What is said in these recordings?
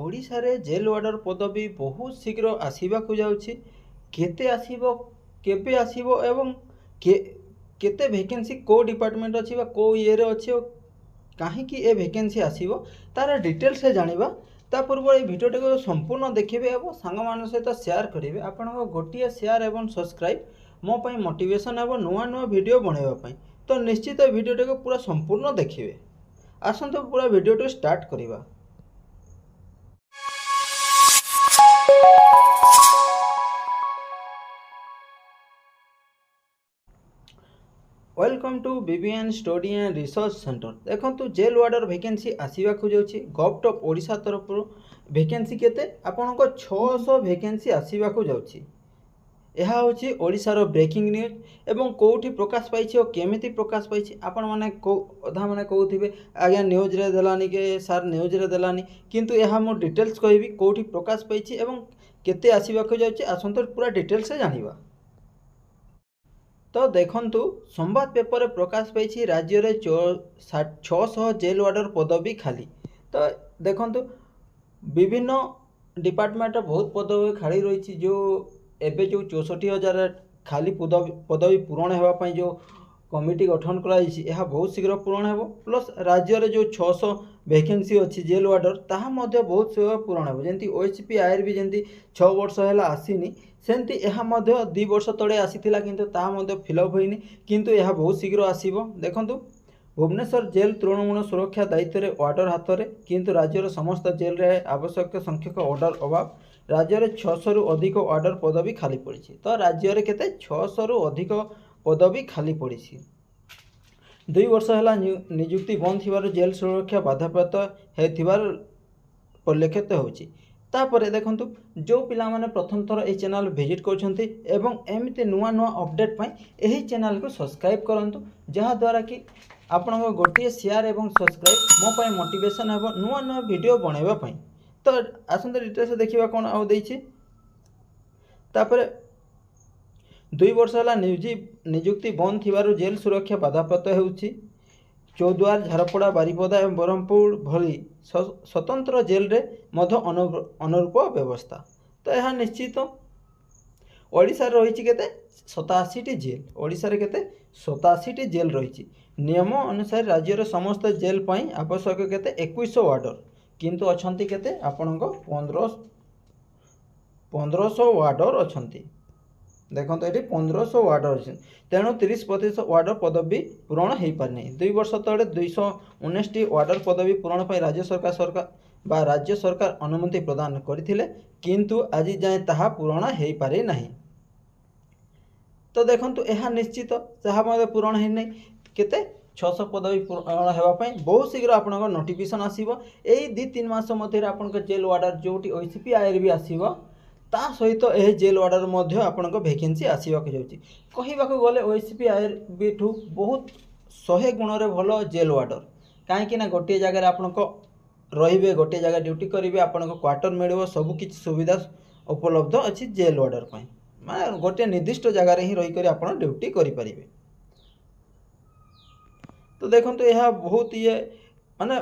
ଓଡ଼ିଶାରେ ଜେଲ୍ ୱାର୍ଡର ପଦବୀ ବହୁତ ଶୀଘ୍ର ଆସିବାକୁ ଯାଉଛି। କେତେ ଆସିବ, କେବେ ଆସିବ ଏବଂ କେତେ ଭେକେନ୍ସି କେଉଁ ଡିପାର୍ଟମେଣ୍ଟ ଅଛି ବା କେଉଁ ଇଏରେ ଅଛି ଓ କାହିଁକି ଏ ଭେକେନ୍ସି ଆସିବ ତାର ଡିଟେଲ୍ସ ଜାଣିବା। ତା ପୂର୍ବରୁ এই ଭିଡ଼ିଓଟିକୁ ସମ୍ପୂର୍ଣ୍ଣ ଦେଖିବେ ଏବଂ ସାଙ୍ଗମାନଙ୍କ ସହିତ ସେୟାର କରିବେ। ଆପଣଙ୍କ ଗୋଟିଏ ସେୟାର ଏବଂ ସବସ୍କ୍ରାଇବ୍ ମୋ ପାଇଁ ମୋଟିଭେସନ୍ ହେବ ନୂଆ ନୂଆ ଭିଡ଼ିଓ ବନାଇବା ପାଇଁ। ତ ନିଶ୍ଚିତ ଭିଡ଼ିଓଟିକୁ ପୁରା ସମ୍ପୂର୍ଣ୍ଣ ଦେଖିବେ। ଆସନ୍ତୁ ପୁରା ଭିଡ଼ିଓଟି ଷ୍ଟାର୍ଟ କରିବା। Welcome to BBN study and research centre. देखो जेल वार्डर वैकेंसी आसवाक जाऊँगी गवर्नमेंट ऑफ ओडिशा तरफ वैकेंसी केते आपन 600 वैकेंसी आसवाक जाऊँगी। यह हूँ ओडिशार ब्रेकिंग न्यूज एवं कौटी प्रकाश पाई और केमिति प्रकाश पाई आपण मैंने अधा मैंने कहते आज्ञा न्यूज रे देलानी के सार न्यूज रे देलानी किंतु यह मु डिटेल्स कहबी कौटी प्रकाश पाई एवं केते आसवाक जाऊँगी। आसंत पूरा डिटेल्स जानिबा। तो देखंतु संवाद पेपर रे प्रकाश पाई राज्य रे 600 जेल वार्डर पदवी खाली। तो देखंतु विभिन्न डिपार्टमेंट बहुत पदवी खाली रही जो एबे जो 64,000 खाली पदवी पूरण होगापाई जो कमिटी गठन कराई बहुत शीघ्र पूरण हो। प्लस राज्य रे जो 600 वैकेंसी अच्छी जेल वार्डर ताहा मध्य बहुत शीघ्र पूरण हो। जमी ओएचपी आयर भी जमी 6 वर्ष है आसीनी सेमती यह 2 वर्ष तले आसीथिला किंतु ताहा मध्य फिलअप होइनी किंतु यह बहुत शीघ्र आसीबो। देखंतु भुवनेश्वर जेल तृणमूल सुरक्षा दायित्व रे वार्डर हाथ में किंतु राज्यर समस्त जेल रे आवश्यक संख्यक ऑर्डर अभाव राज्य में 600 रु अधिक वार्डर पदवी खाली पड़ी। तो राज्य में केते 600 रु अधिक पदवी खाली पड़ी। 2 वर्ष है नियुक्ति बंद थी जेल सुरक्षा बाधाप्राप्त होथिबार परिलक्षित होछि। तापरे देखंतु जो पिला माने प्रथम थर ए चैनल विजिट करछंती एवं एमिते नुआ नुआ अपडेट पाई एही चैनल को सब्सक्राइब करंतु जहा द्वारा कि आपण गोटे शेयर एवं सब्सक्राइब मो पाई मोटिवेशन हेबो नुआ नुआ वीडियो बनैबा पाई। तो आसंत डिटेल्स देखिबा कोन आउ देछि। तापरे 2 वर्ष है नियुक्ति बंद थिबारु जेल सुरक्षा बाधाप्राप्त होउछि। चौद्वार झारपड़ा बारिपदा एवं ब्रह्मपुर भली स्वतंत्र जेल रे मध्य अनुरूप व्यवस्था। तो यह निश्चित ओडिशा रही केते 87 जेल ओडिशा रे केते 87 जेल रही। नियम अनुसार राज्यर समस्त जेल पाई आवश्यक केते 2100 वार्डर किंतु अछंती केते आपनको 1500 वार्डर अछंती। देखो ये 1500 वार्डर अच्छे तेणु 30% वार्डर पदवी पूरण हो पारनी। 2 वर्ष तले 219 वार्डर पदवी पूरण पर राज्य सरकार अनुमति प्रदान करथिले किंतु आज जाए ताहा पूरण हो पारे नहीं। तो देखंतु यह निश्चित जहाँ पूरण हो नहीं केते 600 पदवी पूरण होगापाई बहुत शीघ्र आपन नोटिफिकेशन आसीबो। एई 2-3 मास मध्य आपन जेल वार्डर जोटी ओसीपी आयर भी आसीबो ता सहित यह जेल वार्डर मध्य आपन वैकेंसी आसवाक जाऊँगी। कहवाक गले ओएसपी आयर भी ठू बहुत 100 गुण रे भल जेल वार्डर कहीं गोटे जगह आपन रे गोटे जगह ड्यूटी करेंगे आपन क्वार्टर मिले सबकि सुविधा उपलब्ध अच्छी जेल वार्डर मैं गोटे निर्दिष्ट जगार ही रहीकर आप ड्यूटी करें। तो देखो यह बहुत ये माने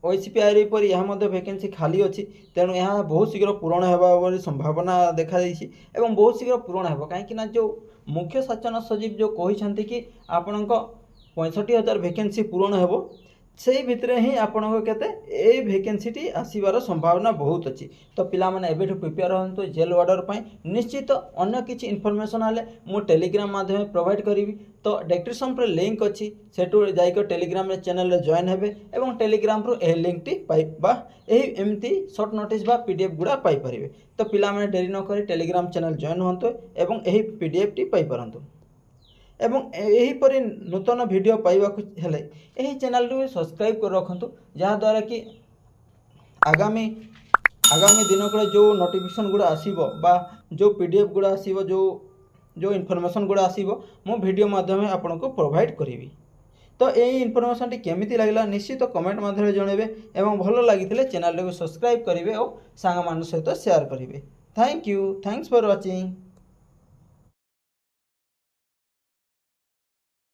ओएचपी आईआर पर यह वैकेंसी खाली अच्छी तेणु यह बहुत शीघ्र पूरण होगा संभावना देखा एवं बहुत शीघ्र पूरण हो कहीं जो मुख्य शासन सचिव जो कहते कि आपण 65,000 वैकेंसी पूरण हो से भितर ही आपण के वैकेंसी आसबार संभावना बहुत अच्छी। तो पिला माने एबेठु प्रिपेयर होंतु जेल वार्डर पाई। निश्चित अन्य किसी इनफॉरमेशन आले मु टेलीग्राम माध्यम प्रोवाइड करी। तो डिस्क्रिप्शन पर लिंक अच्छी सेठू जाइक टेलीग्राम चैनल रे जॉइन हेबे एवं टेलीग्राम रो ए लिंक टी पाइबा एही एमती शॉर्ट नोटिस बा पीडीएफ गुड़ा पाई परिबे। तो पिला माने देरी न करी टेलीग्राम चैनल जॉइन होंतु एवं एही पीडीएफ टी पाई परंतु एवं यही परी नूतन वीडियो पाइबाक हेले यही चैनल को सब्सक्राइब कर रखंतु जहाँ द्वारा कि आगामी दिन को जो नोटिफिकेशन गुड़ा आसीबो बा जो पीडीएफ गुड़ा आसीबो जो इनफॉरमेशन गुड़ा आसीबो मो वीडियो माध्यम आपको प्रोवाइड करी। तो यही इनफॉरमेशन केमिति लागला निश्चित कमेंट माध्यम जनइबे एवं भल लगी चैनल को सब्सक्राइब करेंगे और सांग मान सहित शेयर करेंगे। Thank you, thanks for watching.